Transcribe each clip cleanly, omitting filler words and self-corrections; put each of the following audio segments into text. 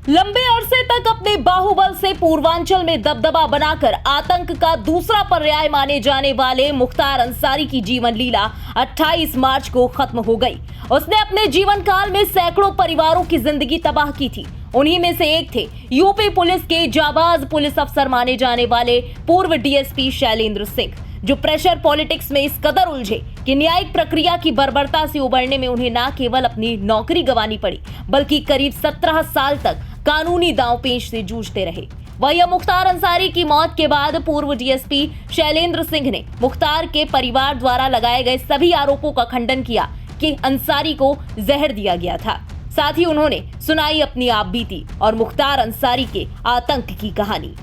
लंबे अरसे तक अपने बाहुबल से पूर्वांचल में दबदबा बनाकर आतंक का दूसरा पर्याय माने जाने वाले मुख्तार अंसारी की जीवन लीला 28 मार्च को खत्म हो गई। उसने अपने जीवन काल में सैकड़ों परिवारों की जिंदगी तबाह की थी। उन्हीं में से एक थे यूपी पुलिस के जाबाज पुलिस अफसर माने जाने वाले पूर्व डीएसपी शैलेंद्र सिंह, जो प्रेशर पॉलिटिक्स में इस कदर उलझे कि न्यायिक प्रक्रिया की बर्बरता से उबरने में उन्हें न केवल अपनी नौकरी गंवानी पड़ी, बल्कि करीब 17 साल तक कानूनी दांवपेच से जूझते रहे। वही मुख्तार अंसारी की मौत के बाद पूर्व डीएसपी शैलेंद्र सिंह ने मुख्तार के परिवार द्वारा लगाए गए सभी आरोपों का खंडन किया कि अंसारी को जहर दिया गया था। साथ ही उन्होंने सुनाई अपनी आपबीती और मुख्तार अंसारी के आतंक की कहानी।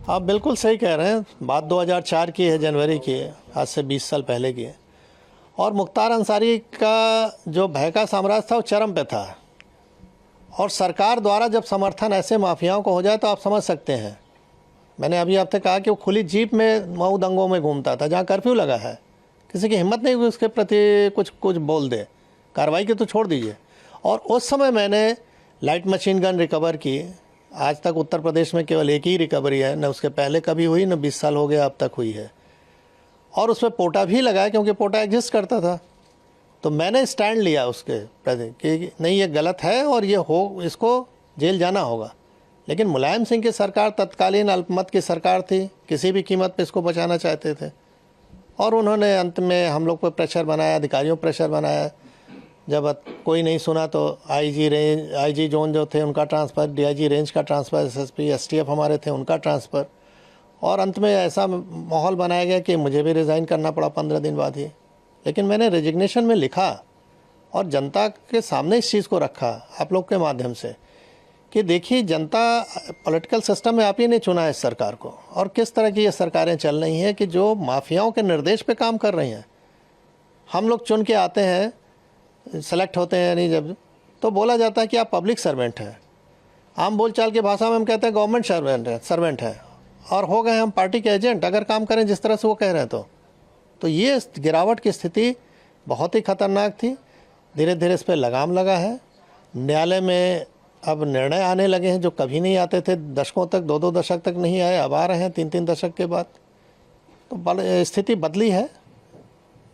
आप बिल्कुल सही कह रहे हैं। बात 2004 की है, जनवरी की है, आज से 20 साल पहले की है। और मुख्तार अंसारी का जो भय का साम्राज्य था वो चरम पे था। और सरकार द्वारा जब समर्थन ऐसे माफियाओं को हो जाए तो आप समझ सकते हैं। मैंने अभी आपसे कहा कि वो खुली जीप में मऊ दंगों में घूमता था, जहाँ कर्फ्यू लगा है। किसी की हिम्मत नहीं हुई उसके प्रति कुछ बोल दे, कार्रवाई की तो छोड़ दीजिए। और उस समय मैंने लाइट मशीन गन रिकवर की। आज तक उत्तर प्रदेश में केवल एक ही रिकवरी है, न उसके पहले कभी हुई, न 20 साल हो गया अब तक हुई है। और उसमें पोटा भी लगाया, क्योंकि पोटा एग्जिस्ट करता था। तो मैंने स्टैंड लिया उसके प्रति कि नहीं, ये गलत है और इसको जेल जाना होगा। लेकिन मुलायम सिंह की सरकार तत्कालीन अल्पमत की सरकार थी, किसी भी कीमत पे इसको बचाना चाहते थे। और उन्होंने अंत में हम लोग पर प्रेशर बनाया, अधिकारियों पर प्रेशर बनाया। जब कोई नहीं सुना तो आईजी जोन जो थे उनका ट्रांसफ़र, डीआईजी रेंज का ट्रांसफ़र, एसएसपी एसटीएफ हमारे थे उनका ट्रांसफ़र। और अंत में ऐसा माहौल बनाया गया कि मुझे भी रिज़ाइन करना पड़ा 15 दिन बाद ही। लेकिन मैंने रेजिग्नेशन में लिखा और जनता के सामने इस चीज़ को रखा आप लोग के माध्यम से कि देखिए, जनता पॉलिटिकल सिस्टम में आप ही ने चुना है इस सरकार को, और किस तरह की ये सरकारें चल रही हैं कि जो माफियाओं के निर्देश पे काम कर रही हैं। हम लोग चुन के आते हैं, सेलेक्ट होते हैं, नहीं जब तो बोला जाता है कि आप पब्लिक सर्वेंट हैं। आम बोलचाल की भाषा में हम कहते हैं गवर्नमेंट सर्वेंट है, और हो गए हम पार्टी के एजेंट अगर काम करें जिस तरह से वो कह रहे हैं। तो ये गिरावट की स्थिति बहुत ही खतरनाक थी। धीरे धीरे इस पर लगाम लगा है। न्यायालय में अब निर्णय आने लगे हैं जो कभी नहीं आते थे, दशकों तक, 2-2 दशक तक नहीं आए, अब आ रहे हैं 3-3 दशक के बाद। तो स्थिति बदली है,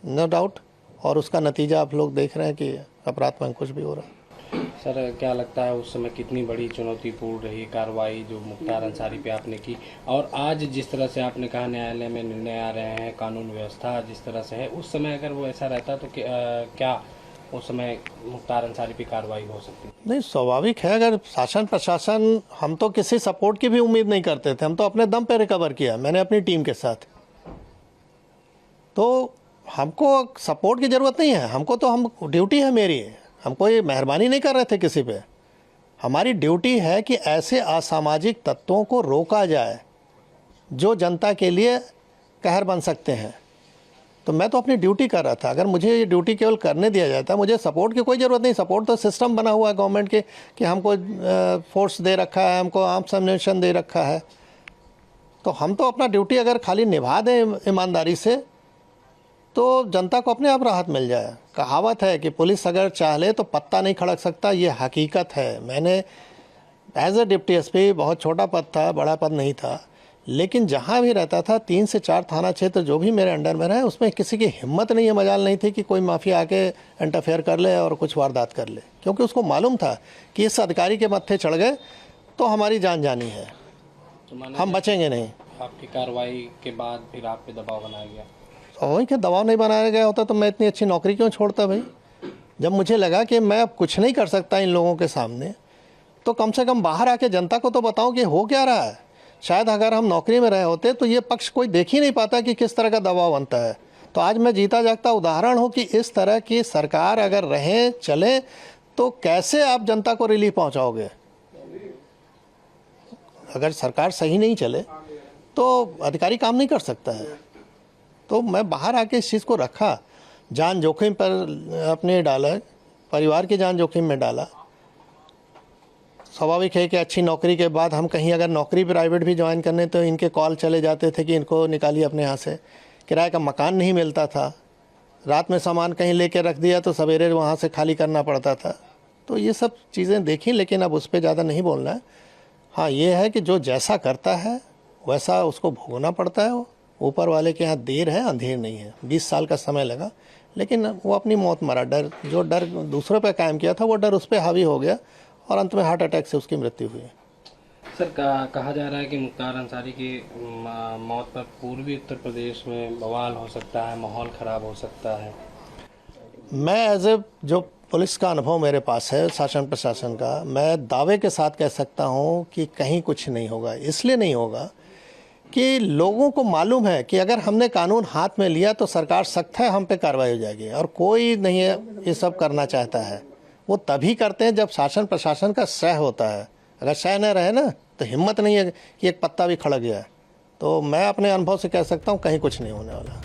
नो डाउट। और उसका नतीजा आप लोग देख रहे हैं कि अपराध में कुछ भी हो रहा है। सर, क्या लगता है उस समय कितनी बड़ी चुनौतीपूर्ण रही कार्रवाई जो मुख्तार अंसारी पे आपने की, और आज जिस तरह से आपने कहा न्यायालय में निर्णय आ रहे हैं, कानून व्यवस्था जिस तरह से है, उस समय अगर वो ऐसा रहता तो क्या उस समय मुख्तार अंसारी पे कार्रवाई हो सकती? नहीं, स्वाभाविक है। अगर शासन प्रशासन, हम तो किसी सपोर्ट की भी उम्मीद नहीं करते थे, हम तो अपने दम पे रिकवर किया, मैंने अपनी टीम के साथ। तो हमको सपोर्ट की ज़रूरत नहीं है, हमको तो हम ड्यूटी है मेरी, हम कोई मेहरबानी नहीं कर रहे थे किसी पे। हमारी ड्यूटी है कि ऐसे असामाजिक तत्वों को रोका जाए जो जनता के लिए कहर बन सकते हैं। तो मैं तो अपनी ड्यूटी कर रहा था। अगर मुझे ये ड्यूटी केवल करने दिया जाता, मुझे सपोर्ट की कोई ज़रूरत नहीं। सपोर्ट तो सिस्टम बना हुआ है गवर्नमेंट के कि हमको फोर्स दे रखा है, हमको आर्म्स एम्युनिशन दे रखा है। तो हम तो अपना ड्यूटी अगर खाली निभा दें ईमानदारी से तो जनता को अपने आप राहत मिल जाए। कहावत है कि पुलिस अगर चाह ले तो पत्ता नहीं खड़क सकता, ये हकीकत है। मैंने एज ए डिप्टी एसपी, बहुत छोटा पद था, बड़ा पद नहीं था, लेकिन जहाँ भी रहता था 3 से 4 थाना क्षेत्र जो भी मेरे अंडर में रहे, उसमें किसी की हिम्मत नहीं है, मजाल नहीं थी कि कोई माफिया आके इंटरफेयर कर ले और कुछ वारदात कर ले, क्योंकि उसको मालूम था कि इस अधिकारी के मत्थे चढ़ गए तो हमारी जान जानी है, हम बचेंगे नहीं। आपकी कार्रवाई के बाद फिर आप पे दबाव बनाया गया? वही कि दबाव नहीं बनाया गया होता तो मैं इतनी अच्छी नौकरी क्यों छोड़ता भाई। जब मुझे लगा कि मैं अब कुछ नहीं कर सकता इन लोगों के सामने, तो कम से कम बाहर आके जनता को तो बताऊं कि हो क्या रहा है। शायद अगर हम नौकरी में रहे होते तो ये पक्ष कोई देख ही नहीं पाता कि किस तरह का दबाव बनता है। तो आज मैं जीता जागता उदाहरण हूँ कि इस तरह की सरकार अगर रहे चले तो कैसे आप जनता को रिलीफ पहुँचाओगे। अगर सरकार सही नहीं चले तो अधिकारी काम नहीं कर सकता है। तो मैं बाहर आके इस चीज़ को रखा, जान जोखिम पर अपने डाला, परिवार की जान जोखिम में डाला। स्वाभाविक है कि अच्छी नौकरी के बाद हम कहीं अगर नौकरी प्राइवेट भी ज्वाइन करने तो इनके कॉल चले जाते थे कि इनको निकालिए अपने यहाँ से। किराए का मकान नहीं मिलता था, रात में सामान कहीं लेके रख दिया तो सवेरे वहाँ से खाली करना पड़ता था। तो ये सब चीज़ें देखी, लेकिन अब उस पर ज़्यादा नहीं बोलना है। हाँ, ये है कि जो जैसा करता है वैसा उसको भोगना पड़ता है। ऊपर वाले के यहाँ देर है अंधेर नहीं है। 20 साल का समय लगा, लेकिन वो अपनी मौत मरा। जो डर दूसरों पे कायम किया था वो डर उस पर हावी हो गया और अंत में हार्ट अटैक से उसकी मृत्यु हुई। सर, कहा जा रहा है कि मुख्तार अंसारी की मौत पर पूर्वी उत्तर प्रदेश में बवाल हो सकता है, माहौल ख़राब हो सकता है। मैं एज ए जो पुलिस का अनुभव मेरे पास है, शासन प्रशासन का, मैं दावे के साथ कह सकता हूँ कि कहीं कुछ नहीं होगा। इसलिए नहीं होगा कि लोगों को मालूम है कि अगर हमने कानून हाथ में लिया तो सरकार सख्त है, हम पे कार्रवाई हो जाएगी। और कोई नहीं है ये सब करना चाहता है। वो तभी करते हैं जब शासन प्रशासन का सह होता है। अगर सह न रहे ना तो हिम्मत नहीं है कि एक पत्ता भी खड़क गया। तो मैं अपने अनुभव से कह सकता हूँ कहीं कुछ नहीं होने वाला।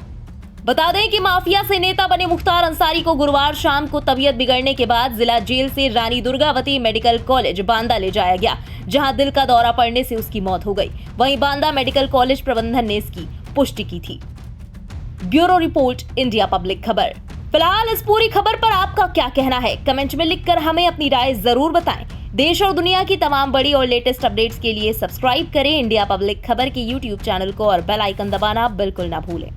बता दें कि माफिया से नेता बने मुख्तार अंसारी को गुरुवार शाम को तबीयत बिगड़ने के बाद जिला जेल से रानी दुर्गावती मेडिकल कॉलेज बांदा ले जाया गया, जहां दिल का दौरा पड़ने से उसकी मौत हो गई। वहीं बांदा मेडिकल कॉलेज प्रबंधन ने इसकी पुष्टि की थी। ब्यूरो रिपोर्ट, इंडिया पब्लिक खबर। फिलहाल इस पूरी खबर पर आपका क्या कहना है, कमेंट में लिखकर हमें अपनी राय जरूर बताएं। देश और दुनिया की तमाम बड़ी और लेटेस्ट अपडेट्स के लिए सब्सक्राइब करें इंडिया पब्लिक खबर के YouTube चैनल को और बेल आइकन दबाना बिल्कुल ना भूलें।